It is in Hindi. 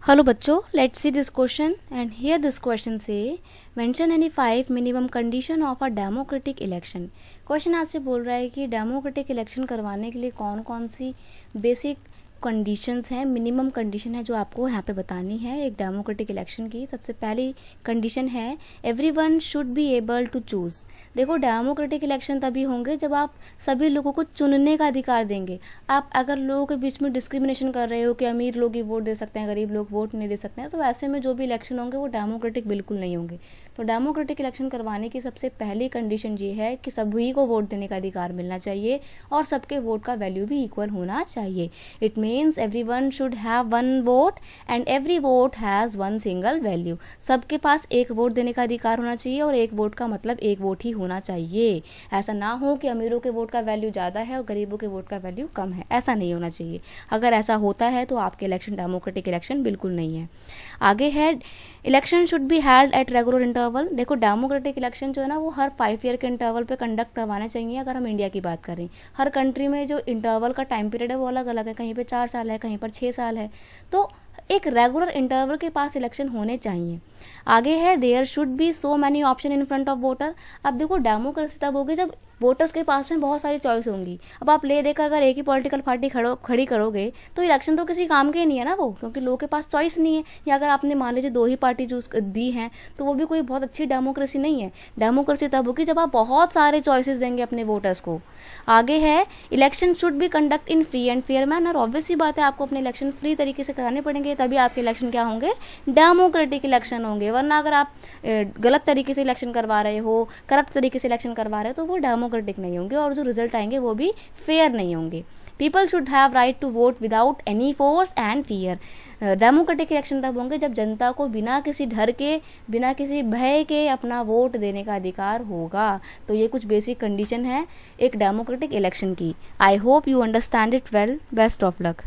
हेलो बच्चों, let's see this question and here this question से mention any 5 minimum condition of a democratic election. Question आपसे बोल रहा है कि डेमोक्रेटिक इलेक्शन करवाने के लिए कौन कौन सी बेसिक कंडीशंस हैं, मिनिमम कंडीशन है जो आपको यहाँ पे बतानी है एक डेमोक्रेटिक इलेक्शन की। सबसे पहली कंडीशन है everyone should be able to choose. देखो, डेमोक्रेटिक इलेक्शन तभी होंगे जब आप सभी लोगों को चुनने का अधिकार देंगे। आप अगर लोगों के बीच में डिस्क्रिमिनेशन कर रहे हो कि अमीर लोग ही वोट दे सकते हैं, गरीब लोग वोट नहीं दे सकते हैं, तो ऐसे में जो भी इलेक्शन होंगे वो डेमोक्रेटिक बिल्कुल नहीं होंगे। तो डेमोक्रेटिक इलेक्शन करवाने की सबसे पहली कंडीशन ये है कि सभी को वोट देने का अधिकार मिलना चाहिए और सबके वोट का वैल्यू भी इक्वल होना चाहिए। It means everyone should have one vote and every vote has one single value. सबके पास एक वोट देने का अधिकार होना चाहिए और एक वोट का मतलब एक वोट ही होना चाहिए। ऐसा ना हो कि अमीरों के वोट का वैल्यू ज़्यादा है और गरीबों के वोट का वैल्यू कम है, ऐसा नहीं होना चाहिए। अगर ऐसा होता है तो आपके इलेक्शन डेमोक्रेटिक इलेक्शन बिल्कुल नहीं है। आगे है election should be held at regular interval. देखो, डेमोक्रेटिक इलेक्शन जो है ना वो हर 5 ईयर के इंटरवल पे कंडक्ट करवाने चाहिए। अगर हम इंडिया की बात करें, हर कंट्री में जो इंटरवल का टाइम पीरियड है वो अलग अलग है, कहीं पे 4 साल है, कहीं पर 6 साल है। तो एक रेगुलर इंटरवल के पास इलेक्शन होने चाहिए। आगे है there should be so many option in front of voter. अब देखो, डेमोक्रेसी तब होगी जब वोटर्स के पास में बहुत सारी चॉइस होंगी। अब आप ले देकर अगर एक ही पॉलिटिकल पार्टी खड़ी करोगे तो इलेक्शन तो किसी काम के नहीं है ना वो, क्योंकि लोगों के पास चॉइस नहीं है। या अगर आपने मान लीजिए 2 ही पार्टी चूज दी हैं तो वो भी कोई बहुत अच्छी डेमोक्रेसी नहीं है। डेमोक्रेसी तब होगी जब आप बहुत सारे चॉइसेस देंगे अपने वोटर्स को। आगे है election should be conduct in free and fair manner. Obvious सी बात है, आपको अपने इलेक्शन फ्री तरीके से कराने पड़ेंगे, तभी आपके इलेक्शन क्या होंगे, डेमोक्रेटिक इलेक्शन होंगे। वरना अगर आप गलत तरीके से इलेक्शन करवा रहे हो, करप्ट तरीके से इलेक्शन करवा रहे हो, तो वो डेमोक्रेटिक नहीं होंगे और जो रिजल्ट आएंगे वो भी फेयर नहीं होंगे। People should have right to vote without any force and fear. Democratic election तब होंगे जब जनता को बिना किसी डर के, बिना किसी भय के अपना वोट देने का अधिकार होगा। तो ये कुछ बेसिक कंडीशन है एक डेमोक्रेटिक इलेक्शन की। I hope you understand it well. Best of luck.